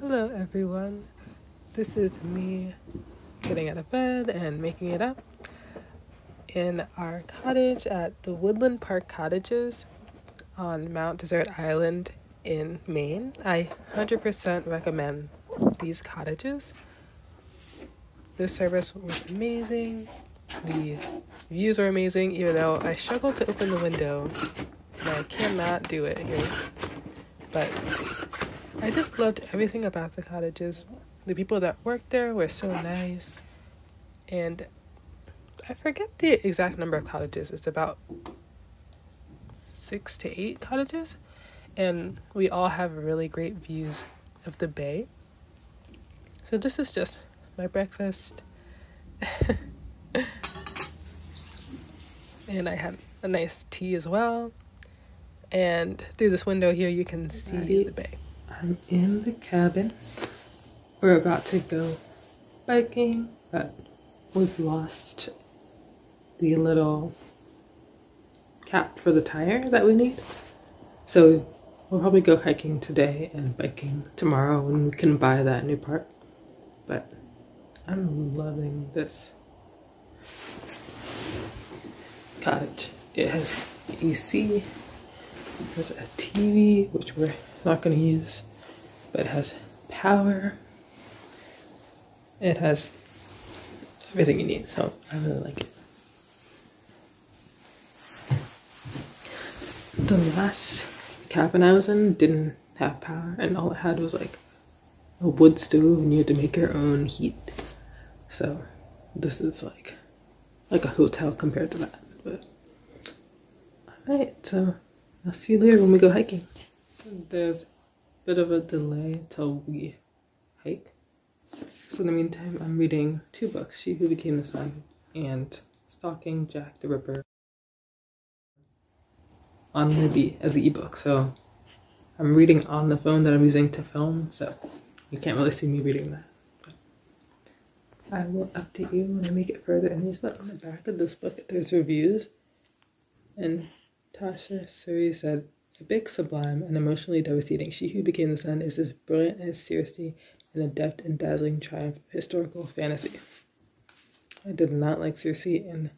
Hello everyone, this is me getting out of bed and making it up in our cottage at the Woodland Park Cottages on Mount Desert Island in Maine. I 100% recommend these cottages. The service was amazing, the views were amazing, even though I struggled to open the window and I cannot do it here. But I just loved everything about the cottages. The people that worked there were so nice. And I forget the exact number of cottages. It's about 6 to 8 cottages. And we all have really great views of the bay. So this is just my breakfast. And I had a nice tea as well. And through this window here, you can see the bay. I'm in the cabin. We're about to go biking, but we've lost the little cap for the tire that we need. So we'll probably go hiking today and biking tomorrow when we can buy that new part. But I'm loving this cottage. It has AC, it has a TV, which we're not going to use, but it has power. It has everything you need, so I really like it. The last cabin I was in didn't have power, and all it had was like a wood stove, and you had to make your own heat. So this is like a hotel compared to that. But alright, so I'll see you later when we go hiking. There's a bit of a delay till we hike. So in the meantime, I'm reading 2 books, She Who Became the Sun and Stalking Jack the Ripper on Libby as an ebook. So I'm reading on the phone that I'm using to film, so you can't really see me reading that. But I will update you when I make it further in these books. On the back of this book, there's reviews, and Tasha Suri said, "A big, sublime, and emotionally devastating She Who Became the Sun is as brilliant as Circe in a deft and dazzling triumph of historical fantasy." I did not like Circe, and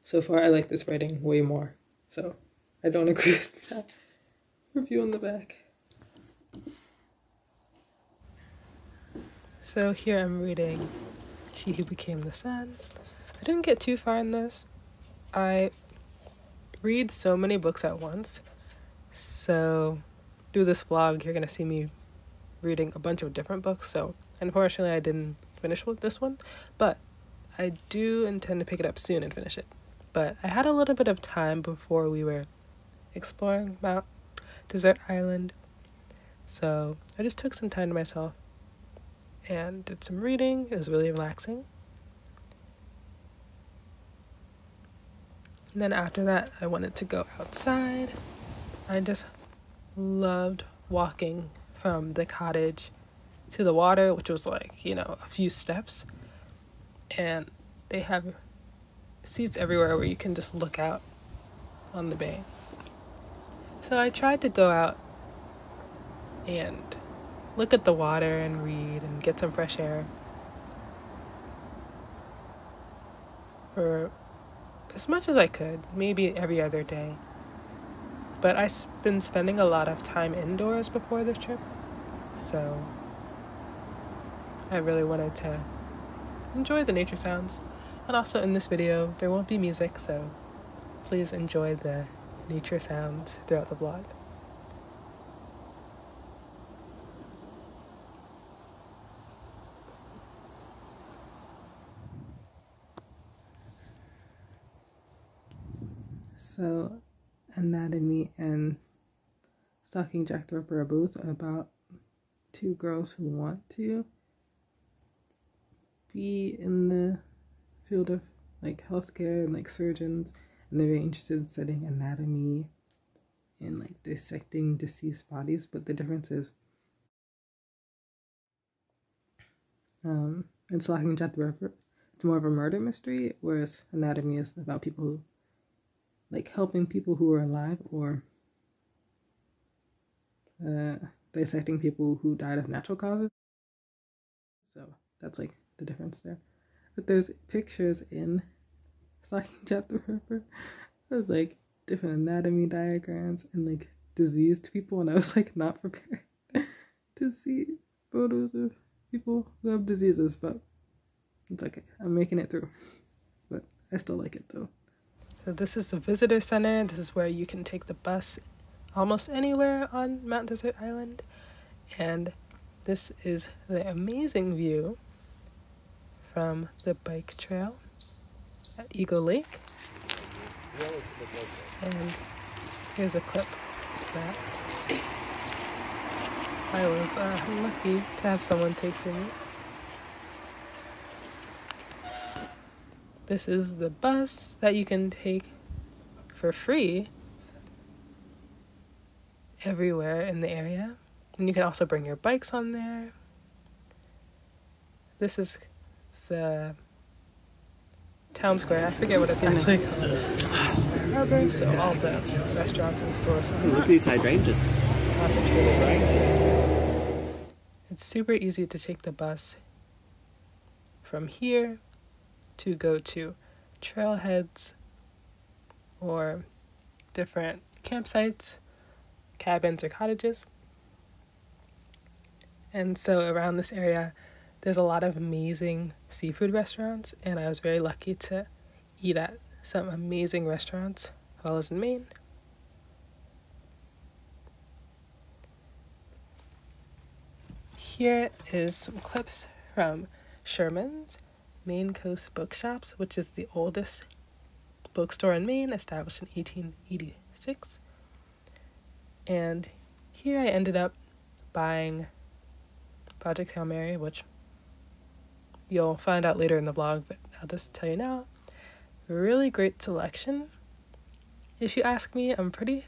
so far I like this writing way more. So I don't agree with that review on the back. So here I'm reading She Who Became the Sun. I didn't get too far in this. I read so many books at once. So through this vlog, you're going to see me reading a bunch of different books. So unfortunately, I didn't finish with this one, but I do intend to pick it up soon and finish it. But I had a little bit of time before we were exploring Mount Desert Island. So I just took some time to myself and did some reading. It was really relaxing. And then after that, I wanted to go outside. I just loved walking from the cottage to the water, which was like, a few steps. And they have seats everywhere where you can just look out on the bay. So I tried to go out and look at the water and read and get some fresh air for as much as I could, maybe every other day. But I've been spending a lot of time indoors before this trip, so I really wanted to enjoy the nature sounds. And also in this video, there won't be music, so please enjoy the nature sounds throughout the vlog. So Anatomy and Stalking Jack the Ripper are both about 2 girls who want to be in the field of like healthcare and like surgeons, and they're very interested in studying anatomy and like dissecting deceased bodies. But the difference is in Stalking Jack the Ripper, it's more of a murder mystery, whereas Anatomy is about people who like helping people who are alive or dissecting people who died of natural causes. So that's like the difference there. But there's pictures in Stocking Chapter Ripper. There's like different anatomy diagrams and like diseased people, and I was like not prepared to see photos of people who have diseases, but it's okay. I'm making it through. But I still like it though. So this is the visitor center. This is where you can take the bus almost anywhere on Mount Desert Island. And this is the amazing view from the bike trail at Eagle Lake. And here's a clip that I was lucky to have someone take for me. This is the bus that you can take for free everywhere in the area. And you can also bring your bikes on there. This is the town square. I forget what it's actually called. Harbor, so all the restaurants and stores are look at these hydrangeas. It's super easy to take the bus from here to go to trailheads or different campsites, cabins, or cottages. And so around this area, there's a lot of amazing seafood restaurants, and I was very lucky to eat at some amazing restaurants while I was in Maine. Here is some clips from Sherman's Maine Coast Bookshops, which is the oldest bookstore in Maine, established in 1886. And here I ended up buying Project Hail Mary, which you'll find out later in the vlog, but I'll just tell you now. Really great selection. If you ask me, I'm pretty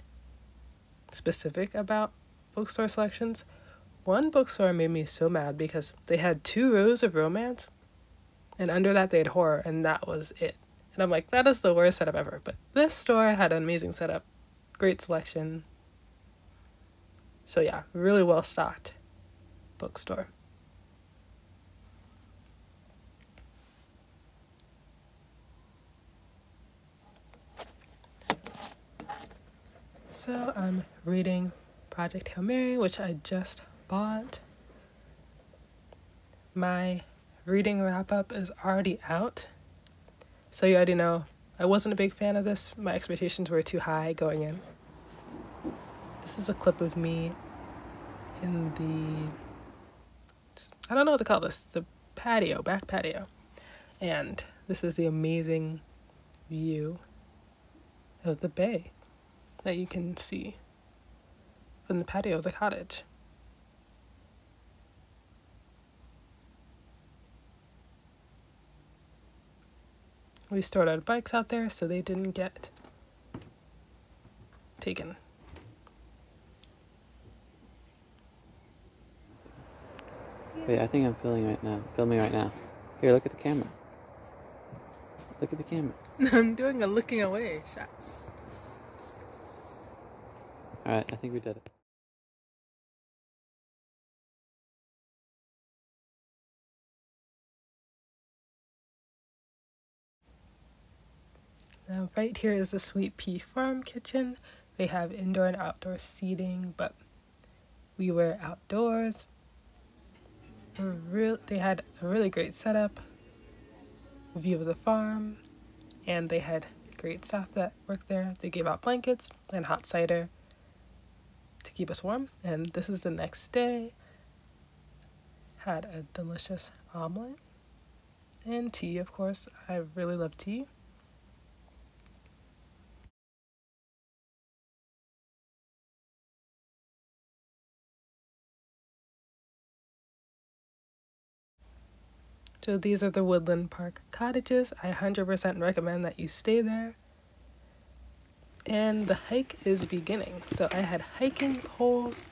specific about bookstore selections. One bookstore made me so mad because they had 2 rows of romance, and under that they had horror, and that was it. And I'm like, that is the worst setup ever. But this store had an amazing setup, great selection. So yeah, really well stocked bookstore. So I'm reading Project Hail Mary, which I just bought. My reading wrap-up is already out. So you already know I wasn't a big fan of this. My expectations were too high going in. This is a clip of me in the, I don't know what to call this, the patio, back patio. And this is the amazing view of the bay that you can see from the patio of the cottage. We stored our bikes out there so they didn't get taken. Wait, I think I'm filming right now. Here, look at the camera. Look at the camera. I'm doing a looking away shot. Alright, I think we did it. Now, right here is the Sweet Pea Farm kitchen. They have indoor and outdoor seating, but we were outdoors. They had a really great setup, view of the farm, and they had great staff that worked there. They gave out blankets and hot cider to keep us warm. And this is the next day. Had a delicious omelet and tea, of course. I really love tea. So these are the Woodland Park cottages. I 100% recommend that you stay there. And the hike is beginning. So I had hiking poles,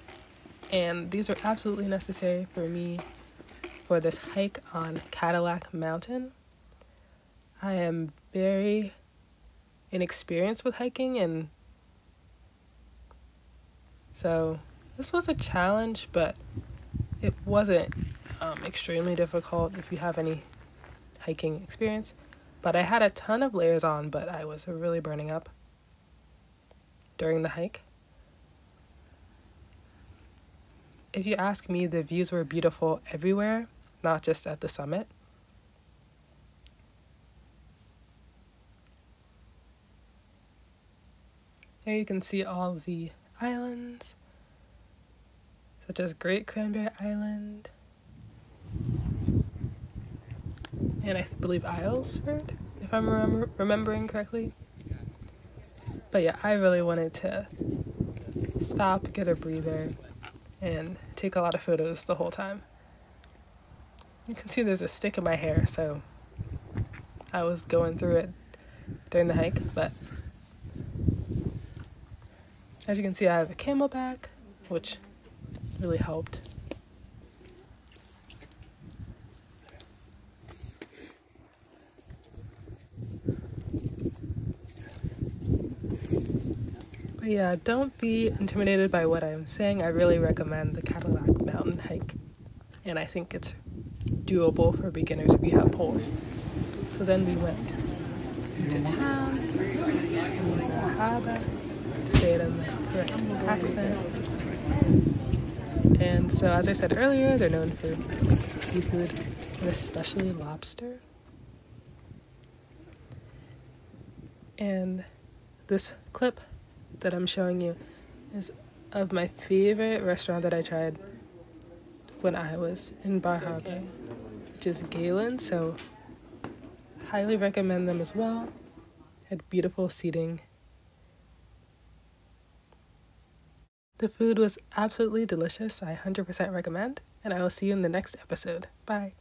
and these are absolutely necessary for me for this hike on Cadillac Mountain. I am very inexperienced with hiking, and so This was a challenge, but it wasn't extremely difficult if you have any hiking experience. But I had a ton of layers on, but I was really burning up during the hike. If you ask me, the views were beautiful everywhere, not just at the summit. There you can see all of the islands, such as Great Cranberry Island, and I believe Islesford, if I'm remembering correctly. But yeah, I really wanted to stop, get a breather, and take a lot of photos the whole time. You can see there's a stick in my hair, so I was going through it during the hike, but as you can see, I have a camelback, which really helped. But yeah, don't be intimidated by what I'm saying. I really recommend the Cadillac Mountain hike, and I think it's doable for beginners if you have poles. So then we went into town, to say it in the correct accent. And so, as I said earlier, they're known for seafood, and especially lobster. And this clip that I'm showing you is of my favorite restaurant that I tried when I was in Bar Harbor, which is Galen. So highly recommend them as well. Had beautiful seating. The food was absolutely delicious. I 100% recommend, and I will see you in the next episode. Bye.